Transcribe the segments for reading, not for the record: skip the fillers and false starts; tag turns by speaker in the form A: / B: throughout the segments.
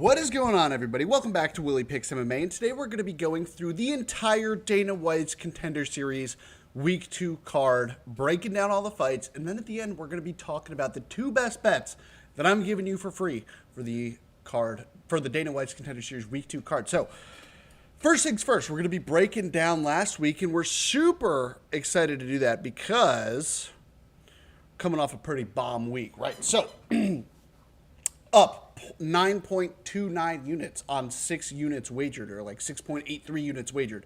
A: What is going on, everybody? Welcome back to WILLYPICKS MMA, and today we're going to be going through the entire Dana White's Contender Series Week 2 card, breaking down all the fights, and then at the end we're going to be talking about the two best bets that I'm giving you for free for the Dana White's Contender Series Week 2 card. So, first things first, we're going to be breaking down last week, and we're super excited to do that because coming off a pretty bomb week, right? So, up 9.29 units on 6 units wagered, or like 6.83 units wagered.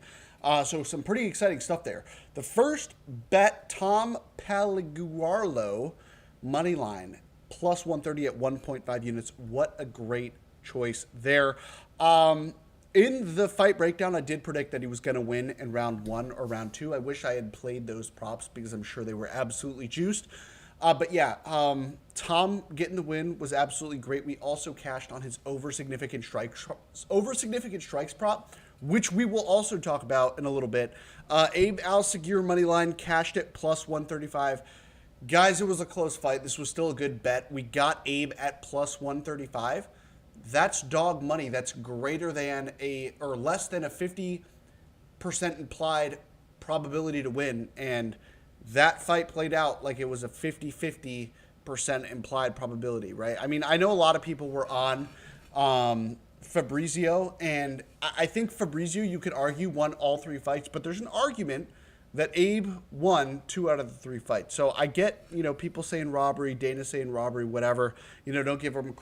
A: So some pretty exciting stuff there. The first bet, Tom Paliguarlo, money line, plus 130 at 1.5 units. What a great choice there. In the fight breakdown, I did predict that he was going to win in round 1 or round 2. I wish I had played those props because I'm sure they were absolutely juiced. But yeah, Tom getting the win was absolutely great. We also cashed on his over significant strikes prop, which we will also talk about in a little bit. Abe Al-Sagir money line cashed it plus 135. Guys, it was a close fight. This was still a good bet. We got Abe at plus 135. That's dog money. That's greater than or less than a 50% implied probability to win, and that fight played out like it was a 50-50% implied probability, right? I mean, I know a lot of people were on Fabrizio, and I think Fabrizio, you could argue, won all 3 fights, but there's an argument that Abe won 2 out of the 3 fights. So I get, people saying robbery, Dana saying robbery, whatever. Don't give him a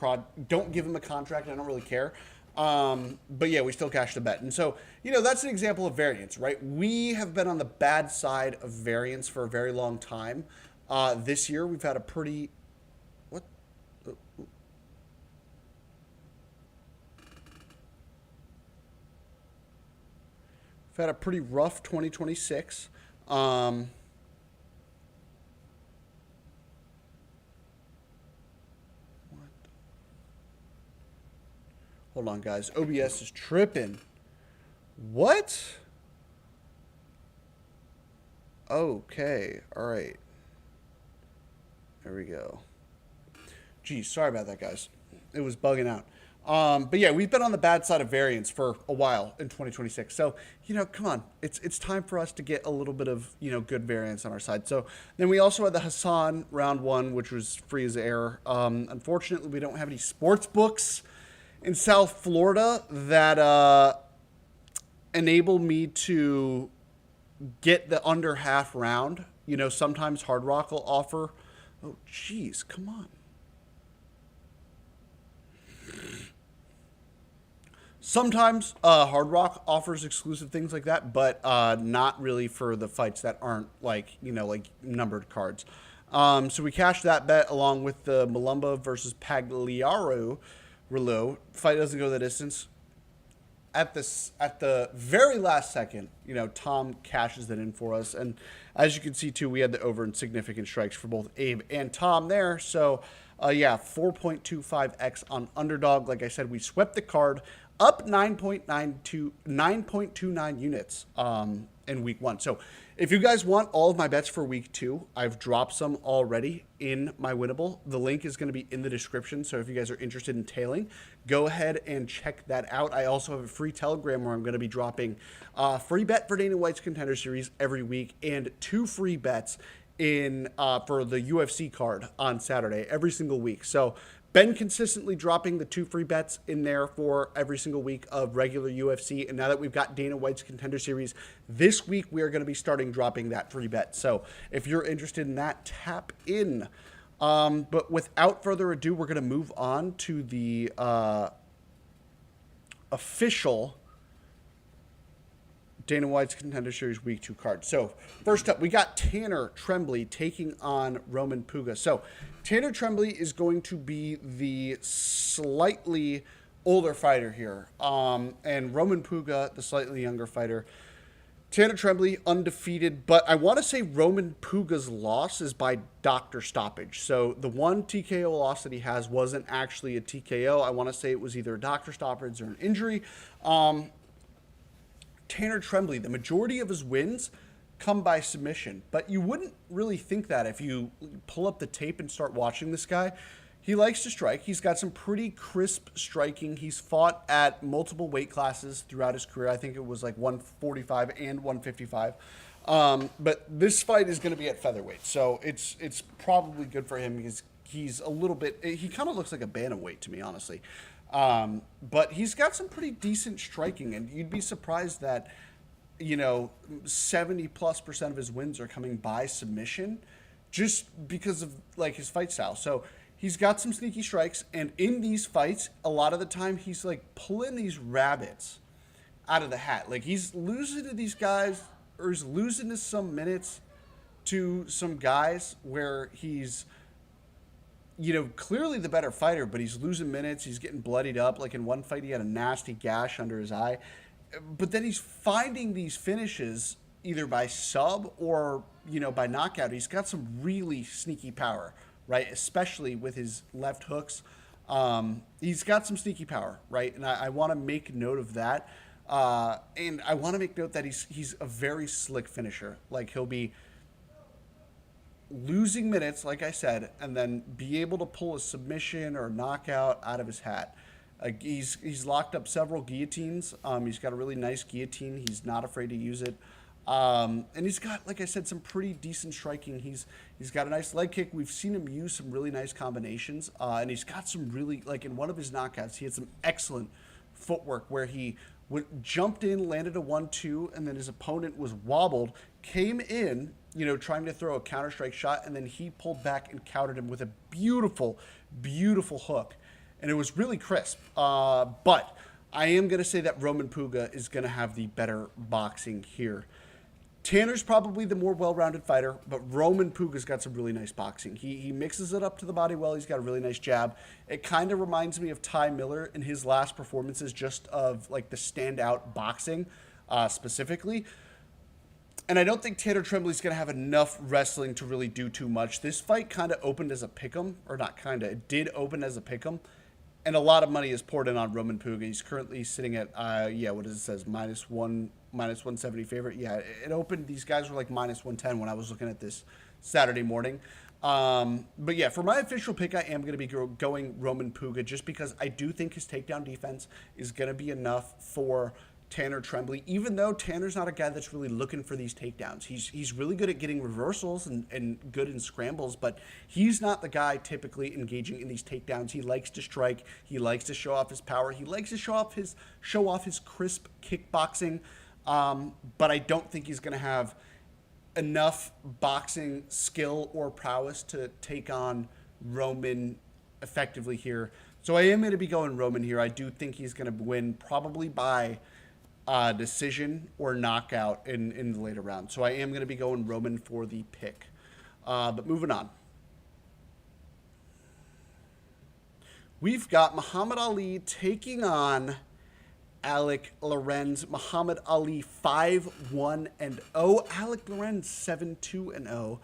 A: contract. I don't really care. But yeah, we still cashed the bet. And so, that's an example of variance, right? We have been on the bad side of variance for a very long time. This year, we've had a pretty, We've had a pretty rough 2026. Hold on, guys. OBS is tripping. What? Okay. All right. There we go. Geez, sorry about that, guys. It was bugging out. But yeah, we've been on the bad side of variance for a while in 2026. So, come on. It's time for us to get a little bit of, good variance on our side. So then we also had the Hassan round 1, which was free as air. Unfortunately, we don't have any sports books in South Florida that enable me to get the under half round. Sometimes Hard Rock will offer. Oh, geez, come on. Sometimes Hard Rock offers exclusive things like that, but not really for the fights that aren't like numbered cards. So we cashed that bet along with the Malumba versus Pagliaro Rouleau. Fight doesn't go the distance. At the very last second, Tom cashes that in for us. And as you can see, too, we had the over and significant strikes for both Abe and Tom there. So, yeah, 4.25x on Underdog. Like I said, we swept the card up 9.29 units in week 1. So if you guys want all of my bets for week 2, I've dropped some already in my Winnable. The link is going to be in the description. So if you guys are interested in tailing, go ahead and check that out. I also have a free Telegram where I'm going to be dropping a free bet for Dana White's Contender Series every week and 2 free bets in for the UFC card on Saturday every single week. So been consistently dropping the 2 free bets in there for every single week of regular UFC. And now that we've got Dana White's Contender Series, this week we are going to be starting dropping that free bet. So if you're interested in that, tap in. But without further ado, we're going to move on to the official Dana White's Contender Series Week 2 card. So first up, we got Tanner Tremblay taking on Roman Puga. So Tanner Tremblay is going to be the slightly older fighter here. And Roman Puga, the slightly younger fighter. Tanner Tremblay, undefeated, but I want to say Roman Puga's loss is by doctor stoppage. So the one TKO loss that he has wasn't actually a TKO. I want to say it was either a doctor stoppage or an injury. Tanner Tremblay, the majority of his wins come by submission, but you wouldn't really think that if you pull up the tape and start watching this guy. he likes to strike. He's got some pretty crisp striking. He's fought at multiple weight classes throughout his career. I think it was like 145 and 155. But this fight is going to be at featherweight, so it's probably good for him because he's a little bit. He kind of looks like a bantamweight to me, honestly. But he's got some pretty decent striking, and you'd be surprised that 70+% of his wins are coming by submission, just because of like his fight style. So he's got some sneaky strikes, and in these fights, a lot of the time he's like pulling these rabbits out of the hat. Like he's losing to these guys, or he's losing to some minutes to some guys where he's clearly the better fighter, but he's losing minutes. He's getting bloodied up. Like in one fight, he had a nasty gash under his eye. But then he's finding these finishes either by sub or, by knockout. He's got some really sneaky power, right? Especially with his left hooks. He's got some sneaky power, right? And I want to make note of that. And I want to make note that he's a very slick finisher. Like he'll be losing minutes, like I said, and then be able to pull a submission or a knockout out of his hat. He's locked up several guillotines. He's got a really nice guillotine. He's not afraid to use it. And he's got, like I said, some pretty decent striking. He's got a nice leg kick. We've seen him use some really nice combinations. And he's got some really, like in one of his knockouts, he had some excellent footwork where he jumped in, landed a 1-2, and then his opponent was wobbled, came in, trying to throw a counter-strike shot, and then he pulled back and countered him with a beautiful, beautiful hook. And it was really crisp. But I am going to say that Roman Puga is going to have the better boxing here. Tanner's probably the more well-rounded fighter, but Roman Puga's got some really nice boxing. He mixes it up to the body well. He's got a really nice jab. It kind of reminds me of Ty Miller in his last performances, just of like the standout boxing specifically. And I don't think Tanner Tremblay's going to have enough wrestling to really do too much. This fight kind of opened as a pick'em, or not kind of, it did open as a pick'em. And a lot of money is poured in on Roman Puga. He's currently sitting at, what does it says, -170 favorite. Yeah, it opened, these guys were like -110 when I was looking at this Saturday morning. But yeah, for my official pick, I am going to be going Roman Puga just because I do think his takedown defense is going to be enough for Tanner Tremblay, even though Tanner's not a guy that's really looking for these takedowns. He's really good at getting reversals and good in scrambles, but he's not the guy typically engaging in these takedowns. He likes to strike. He likes to show off his power. He likes to show off his crisp kickboxing, but I don't think he's going to have enough boxing skill or prowess to take on Roman effectively here. So I am going to be going Roman here. I do think he's going to win probably by decision or knockout in the later round. So I am going to be going Roman for the pick. But moving on. We've got Muhammad Ali taking on Alec Lorenz. Muhammad Ali 5-1-0. Alec Lorenz 7-2-0.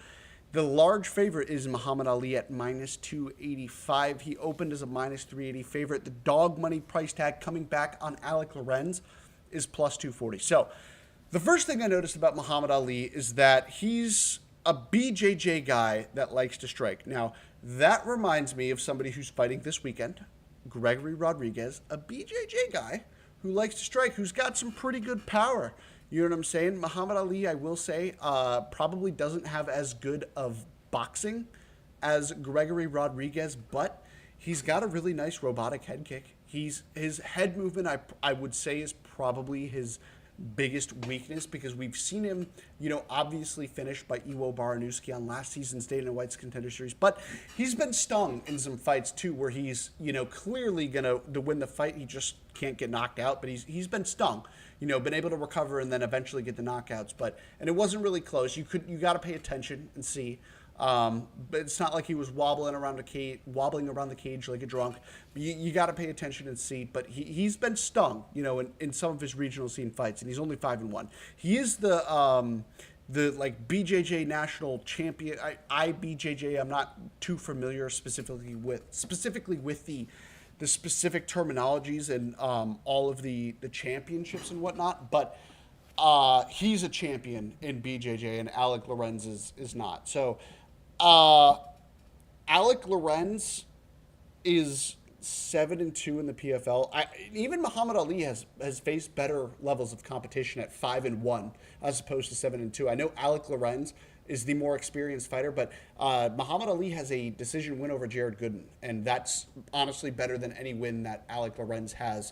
A: The large favorite is Muhammad Ali at -285. He opened as a -380 favorite. The dog money price tag coming back on Alec Lorenz is +240. So the first thing I noticed about Muhammad Ali is that he's a BJJ guy that likes to strike. Now, that reminds me of somebody who's fighting this weekend, Gregory Rodriguez, a BJJ guy who likes to strike, who's got some pretty good power. You know what I'm saying? Muhammad Ali, I will say, probably doesn't have as good of boxing as Gregory Rodriguez, but he's got a really nice robotic head kick. His head movement, I would say, is probably his biggest weakness because we've seen him, obviously finished by Iwo Baranowski on last season's Dana White's Contender Series, but he's been stung in some fights too where he's, clearly to win the fight. He just can't get knocked out, but he's been stung, been able to recover and then eventually get the knockouts, and it wasn't really close. You got to pay attention and see. But it's not like he was wobbling around the cage like a drunk. You got to pay attention and see. But he's been stung, in some of his regional scene fights, and he's only 5-1. He is the like BJJ national champion. IBJJ. I'm not too familiar specifically with the specific terminologies and all of the championships and whatnot, but. He's a champion in BJJ, and Alec Lorenz is not. So, Alec Lorenz is 7-2 in the PFL. Even Muhammad Ali has faced better levels of competition at 5-1 as opposed to 7-2. I know Alec Lorenz is the more experienced fighter, but Muhammad Ali has a decision win over Jared Gooden, and that's honestly better than any win that Alec Lorenz has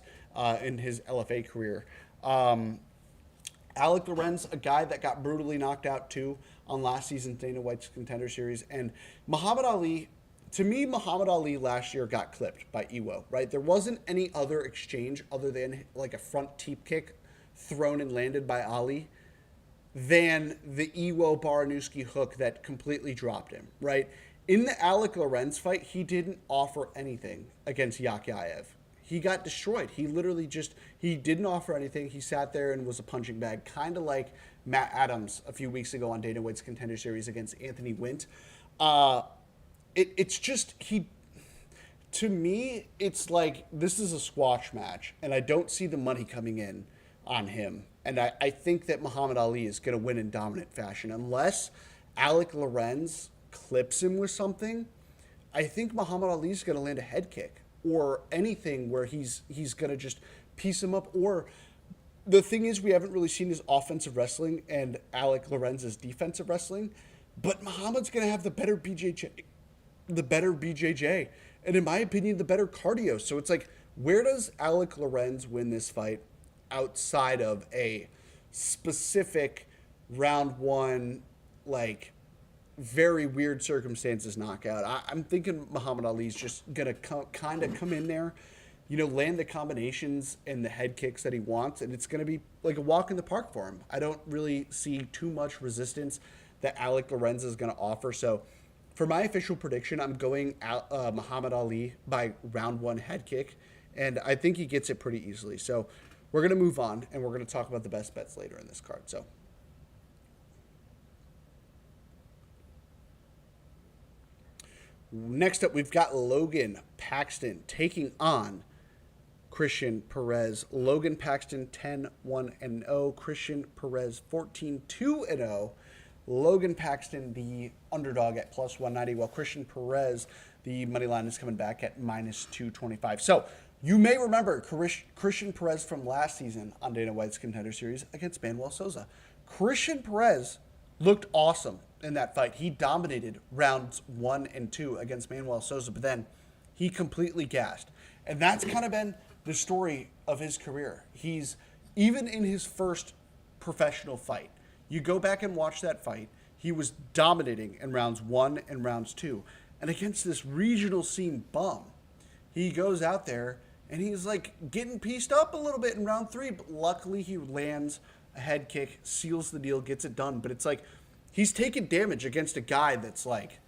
A: in his LFA career. Alec Lorenz, a guy that got brutally knocked out too on last season's Dana White's Contender Series, and Muhammad Ali. To me, Muhammad Ali last year got clipped by Iwo, right? There wasn't any other exchange other than like a front teep kick thrown and landed by Ali than the Iwo Baranowski hook that completely dropped him, right? In the Alec Lorenz fight, he didn't offer anything against Yakyaev. He got destroyed. He literally he didn't offer anything. He sat there and was a punching bag, kind of like Matt Adams a few weeks ago on Dana White's Contender Series against Anthony Wint. It's just, to me, it's like this is a squash match, and I don't see the money coming in on him. And I think that Muhammad Ali is going to win in dominant fashion. Unless Alec Lorenz clips him with something, I think Muhammad Ali is going to land a head kick or anything where he's going to just piece him up. Or the thing is, we haven't really seen his offensive wrestling and Alec Lorenz's defensive wrestling, but Muhammad's going to have the better BJJ, and in my opinion, the better cardio. So it's like, where does Alec Lorenz win this fight outside of a specific round one, like very weird circumstances knockout? I'm thinking Muhammad Ali's just gonna kind of come in there, land the combinations and the head kicks that he wants, and it's gonna be like a walk in the park for him. I don't really see too much resistance that Alec Lorenz is gonna offer. So for my official prediction, I'm going Muhammad Ali by round one head kick, and I think he gets it pretty easily. So we're going to move on, and we're going to talk about the best bets later in this card. So next up, we've got Logan Paxton taking on Christian Perez. Logan Paxton 10-1-0, Christian Perez 14-2-0. Logan Paxton, the underdog at plus 190, while Christian Perez, the money line, is coming back at minus 225. So you may remember Christian Perez from last season on Dana White's Contender Series against Manuel Souza. Christian Perez looked awesome in that fight. He dominated rounds 1 and 2 against Manuel Souza, but then he completely gassed. And that's kind of been the story of his career. He's, even in his first professional fight, you go back and watch that fight, he was dominating in rounds 1 and rounds 2. And against this regional scene bum, he goes out there and he's like getting pieced up a little bit in round 3. But luckily he lands a head kick, seals the deal, gets it done. But it's like he's taking damage against a guy that's like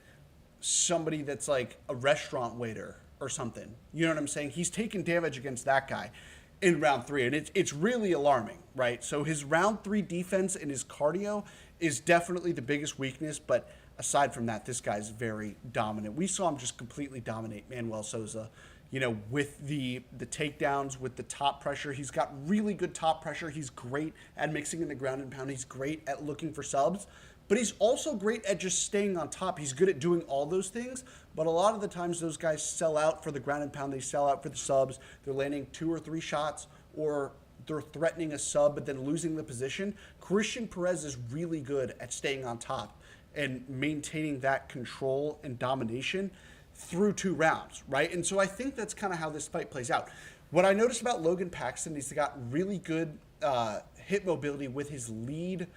A: somebody that's like a restaurant waiter or something. You know what I'm saying? He's taking damage against that guy in round 3, and it's really alarming, right? So his round 3 defense and his cardio is definitely the biggest weakness, but aside from that, this guy's very dominant. We saw him just completely dominate Manuel Souza, with the takedowns, with the top pressure. He's got really good top pressure. He's great at mixing in the ground and pound. He's great at looking for subs, but he's also great at just staying on top. He's good at doing all those things, but a lot of the times those guys sell out for the ground and pound. They sell out for the subs. They're landing 2 or 3 shots, or they're threatening a sub but then losing the position. Christian Perez is really good at staying on top and maintaining that control and domination through 2 rounds, right? And so I think that's kind of how this fight plays out. What I noticed about Logan Paxton, he's got really good hip mobility with his lead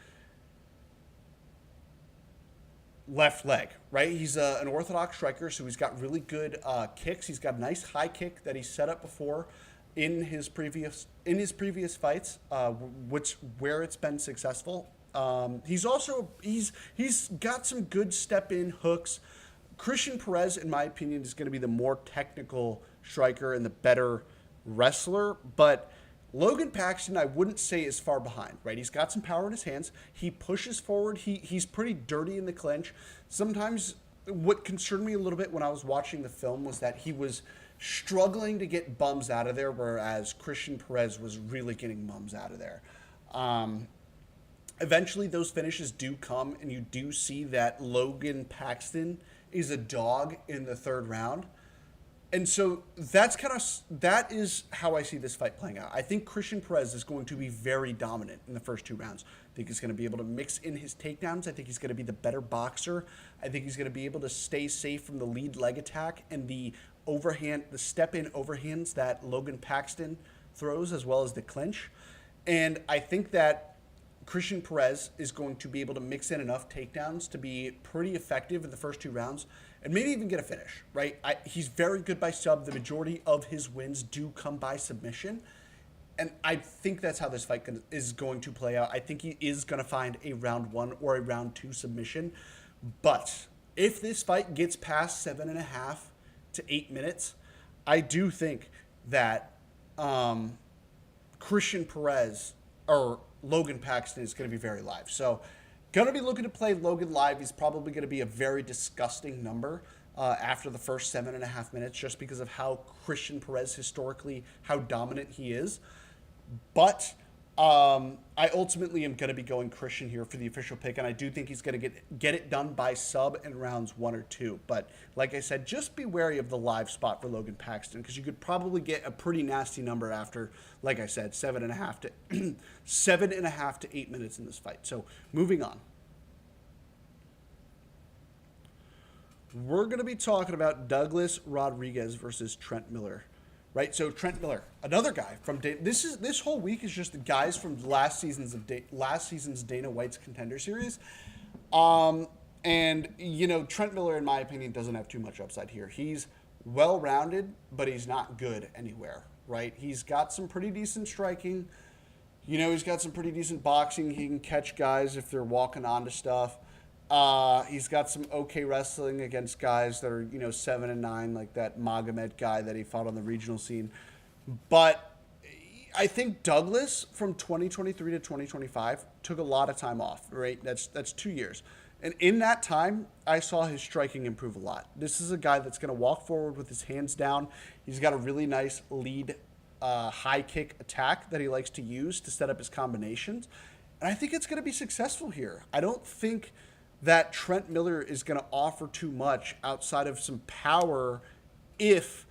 A: left leg, right? He's an orthodox striker, so he's got really good kicks. He's got a nice high kick that he set up before in his previous fights, where it's been successful. He's got some good step in hooks. Christian Perez, in my opinion, is going to be the more technical striker and the better wrestler, but Logan Paxton, I wouldn't say is far behind, right? He's got some power in his hands. He pushes forward. He's pretty dirty in the clinch. Sometimes what concerned me a little bit when I was watching the film was that he was struggling to get bums out of there, whereas Christian Perez was really getting bums out of there. Eventually, those finishes do come, and you do see that Logan Paxton is a dog in the 3rd round. And so that is how I see this fight playing out. I think Christian Perez is going to be very dominant in the first 2 rounds. I think he's going to be able to mix in his takedowns. I think he's going to be the better boxer. I think he's going to be able to stay safe from the lead leg attack and the overhand, the step in overhands that Logan Paxton throws, as well as the clinch. And I think that Christian Perez is going to be able to mix in enough takedowns to be pretty effective in the first 2 rounds and maybe even get a finish, right? He's very good by sub. The majority of his wins do come by submission. And I think that's how this fight is going to play out. I think he is going to find a round 1 or a round 2 submission. But if this fight gets past 7.5 to 8 minutes, I do think that Christian Perez or Logan Paxton is going to be very live. So going to be looking to play Logan live. He's probably going to be a very disgusting number after the first 7.5 minutes, just because of how Christian Perez historically, how dominant he is. But I ultimately am going to be going Christian here for the official pick, and I do think he's going to get it done by sub in rounds 1 or 2. But like I said, just be wary of the live spot for Logan Paxton, because you could probably get a pretty nasty number after, like I said, 7.5 to 8 minutes in this fight. So moving on. We're going to be talking about Douglas Rodriguez versus Trent Miller. Right, so Trent Miller, another guy from this whole week is just the guys from last season's Dana White's Contender Series, and you know, Trent Miller, in my opinion, doesn't have too much upside here. He's well-rounded, but he's not good anywhere. Right, he's got some pretty decent striking, you know, he's got some pretty decent boxing. He can catch guys if they're walking onto stuff. He's got some okay wrestling against guys that are, you know, 7-9, like that Magomed guy that he fought on the regional scene. But I think Douglas from 2023 to 2025 took a lot of time off, right? That's 2 years. And in that time, I saw his striking improve a lot. This is a guy that's going to walk forward with his hands down. He's got a really nice lead high kick attack that he likes to use to set up his combinations. And I think it's going to be successful here. I don't think that Trent Miller is going to offer too much outside of some power if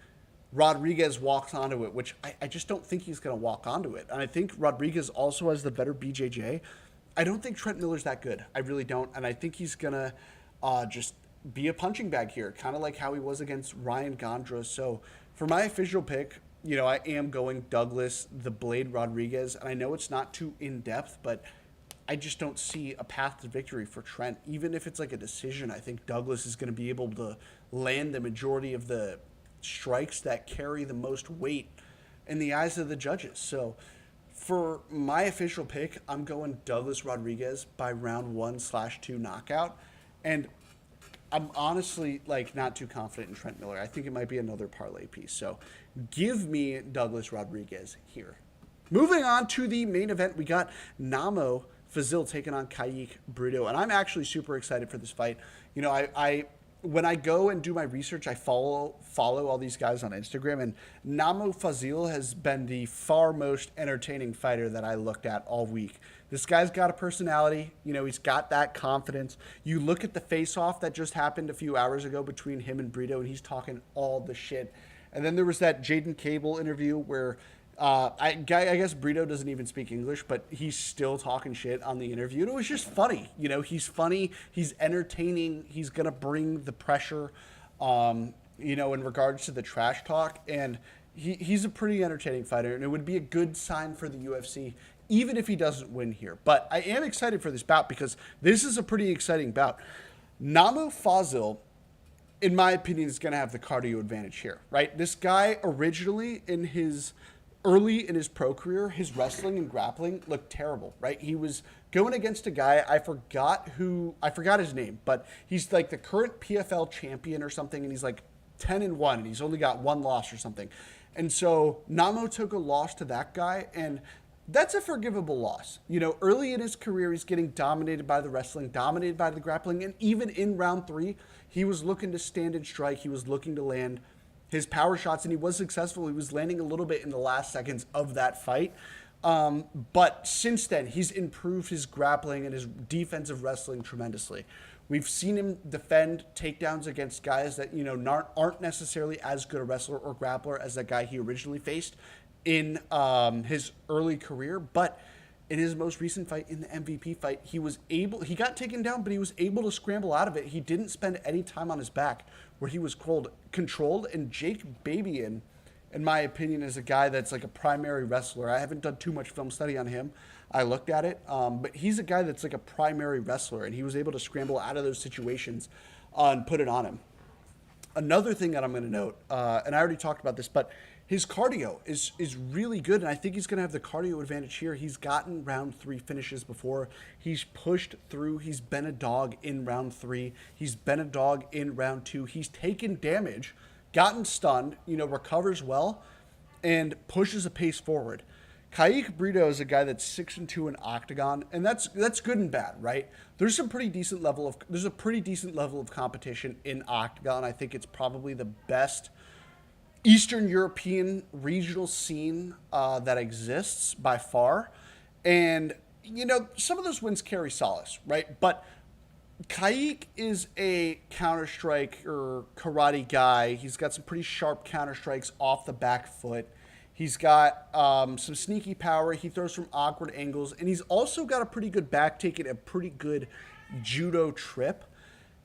A: Rodriguez walks onto it, which I just don't think he's going to walk onto it. And I think Rodriguez also has the better BJJ. I don't think Trent Miller's that good. I really don't. And I think he's going to just be a punching bag here, kind of like how he was against Ryan Gondra. So for my official pick, you know, I am going Douglas the Blade Rodriguez. And I know it's not too in-depth, but I just don't see a path to victory for Trent. Even if it's like a decision, I think Douglas is going to be able to land the majority of the strikes that carry the most weight in the eyes of the judges. So for my official pick, I'm going Douglas Rodriguez by round 1/2 knockout. And I'm honestly like not too confident in Trent Miller. I think it might be another parlay piece. So give me Douglas Rodriguez here. Moving on to the main event, we got Namo Fazil taking on Kayik Brito, and I'm actually super excited for this fight. You know, I when I go and do my research, I follow all these guys on Instagram, and Namo Fazil has been the far most entertaining fighter that I looked at all week. This guy's got a personality. You know, he's got that confidence. You look at the face-off that just happened a few hours ago between him and Brito, and he's talking all the shit. And then there was that Jaden Cable interview where I guess Brito doesn't even speak English, but he's still talking shit on the interview. And it was just funny. You know, he's funny. He's entertaining. He's going to bring the pressure, you know, in regards to the trash talk. And he's a pretty entertaining fighter. And it would be a good sign for the UFC, even if he doesn't win here. But I am excited for this bout because this is a pretty exciting bout. Namo Fazil, in my opinion, is going to have the cardio advantage here, right? This guy originally early in his pro career, his wrestling and grappling looked terrible, right? He was going against a guy, I forgot his name, but he's like the current PFL champion or something, and he's like 10-1, and he's only got 1 loss or something. And so Namo took a loss to that guy, and that's a forgivable loss. You know, early in his career, he's getting dominated by the wrestling, dominated by the grappling, and even in round 3, he was looking to stand and strike. He was looking to land his power shots, and he was successful. He was landing a little bit in the last seconds of that fight. But since then, he's improved his grappling and his defensive wrestling tremendously. We've seen him defend takedowns against guys that, aren't necessarily as good a wrestler or grappler as that guy he originally faced in his early career. But in his most recent fight, in the MVP fight, he got taken down, but he was able to scramble out of it. He didn't spend any time on his back where he was controlled. And Jake Babian, in my opinion, is a guy that's like a primary wrestler. I haven't done too much film study on him. I looked at it, but he's a guy that's like a primary wrestler, and he was able to scramble out of those situations and put it on him. Another thing that I'm going to note, and I already talked about this, but his cardio is really good, and I think he's going to have the cardio advantage here. He's gotten round 3 finishes before. He's pushed through. He's been a dog in round 3. He's been a dog in round 2. He's taken damage, gotten stunned, recovers well, and pushes a pace forward. Kayik Brito is a guy that's 6-2 in Octagon, and that's good and bad, right? There's a pretty decent level of competition in Octagon. I think it's probably the best Eastern European regional scene that exists by far. And, some of those wins carry solace, right? But Kayik is a Counter-Strike or karate guy. He's got some pretty sharp counter-strikes off the back foot. He's got some sneaky power. He throws from awkward angles. And he's also got a pretty good back take and a pretty good judo trip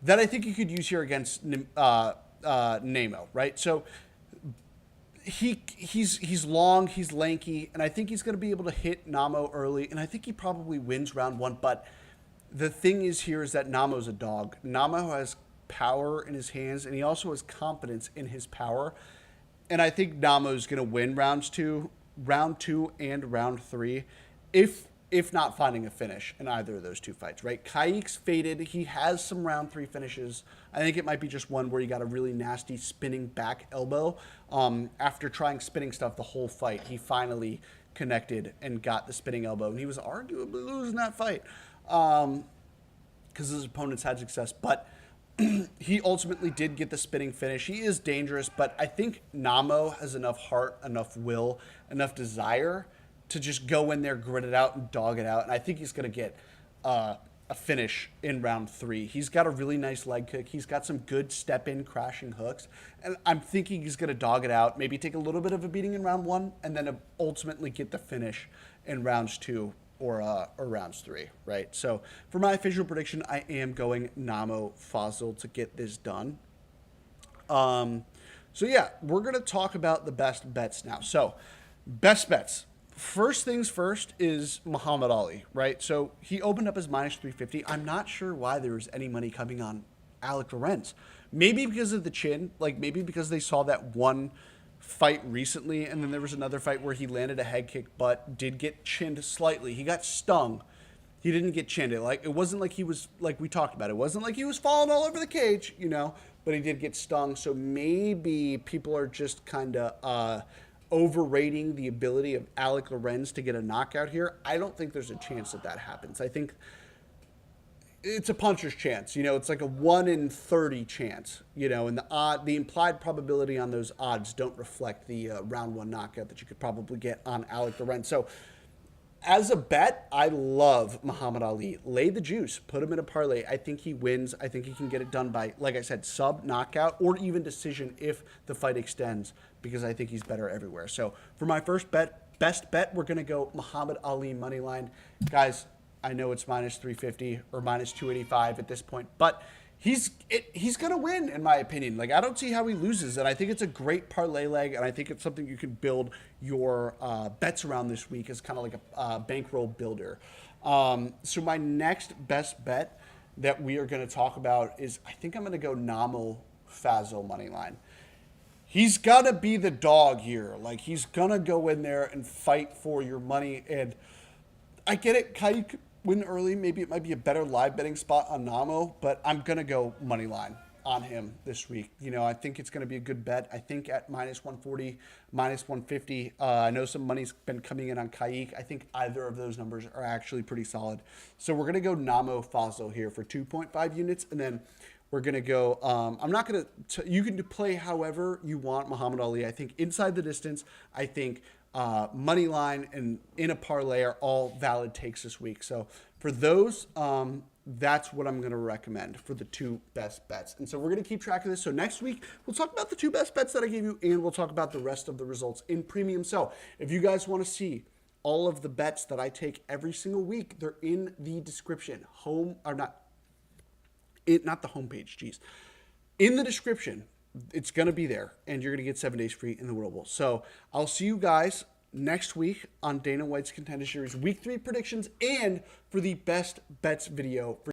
A: that I think you could use here against Nemo, right? So he's long, he's lanky, and I think he's going to be able to hit Namo early. And I think he probably wins round 1. But the thing is here is that Namo's a dog. Namo has power in his hands, and he also has confidence in his power. And I think Namo's going to win round 2 and round 3, if not finding a finish in either of those 2 fights, right? Kayik's faded. He has some round 3 finishes. I think it might be just one where he got a really nasty spinning back elbow. After trying spinning stuff the whole fight, he finally connected and got the spinning elbow. And he was arguably losing that fight because his opponents had success. But he ultimately did get the spinning finish. He is dangerous, but I think Namo has enough heart, enough will, enough desire to just go in there, grit it out, and dog it out. And I think he's going to get a finish in round 3. He's got a really nice leg kick. He's got some good step-in crashing hooks. And I'm thinking he's going to dog it out, maybe take a little bit of a beating in round 1, and then ultimately get the finish in rounds 2 or rounds 3, right? So for my official prediction, I am going Namo Fazil to get this done. So yeah, we're going to talk about the best bets now. So best bets. First things first is Muhammad Ali, right? So he opened up as minus 350. I'm not sure why there was any money coming on Alec Lorenz. Maybe because of the chin, like maybe because they saw that one fight recently, and then there was another fight where he landed a head kick but did get chinned slightly. He got stung. He didn't get chinned. It wasn't like he was, like we talked about, it wasn't like he was falling all over the cage, but he did get stung. So maybe people are just kind of overrating the ability of Alec Lorenz to get a knockout here. I don't think there's a chance that happens. I think it's a puncher's chance. It's like a 1 in 30 chance, and the implied probability on those odds don't reflect the round 1 knockout that you could probably get on Alec Lorenz. So as a bet, I love Muhammad Ali. Lay the juice, put him in a parlay. I think he wins. I think he can get it done by, like I said, sub knockout or even decision if the fight extends, because I think he's better everywhere. So for my first best bet, we're going to go Muhammad Ali money line. Guys, I know it's minus 350 or minus 285 at this point, but he's going to win, in my opinion. I don't see how he loses, and I think it's a great parlay leg, and I think it's something you can build your bets around this week as kind of like a bankroll builder. So my next best bet that we are going to talk about is, I think I'm going to go Namo Fazil money line. He's got to be the dog here. He's going to go in there and fight for your money, and I get it. Kayik win early. Maybe it might be a better live betting spot on Namo, but I'm going to go money line on him this week. I think it's going to be a good bet. I think at minus 140, minus 150, I know some money's been coming in on Kayik. I think either of those numbers are actually pretty solid. So we're going to go Namo Fazil here for 2.5 units, and then we're going to go, I'm not going to, you can play however you want Muhammad Ali. I think inside the distance, I think money line, and in a parlay are all valid takes this week. So for those, that's what I'm going to recommend for the 2 best bets. And so we're going to keep track of this. So next week, we'll talk about the 2 best bets that I gave you, and we'll talk about the rest of the results in premium. So if you guys want to see all of the bets that I take every single week, they're in the description. Not the homepage, geez. In the description, it's going to be there, and you're going to get 7 days free in the WINIBLE. So I'll see you guys next week on Dana White's Contender Series Week 3 predictions and for the best bets video for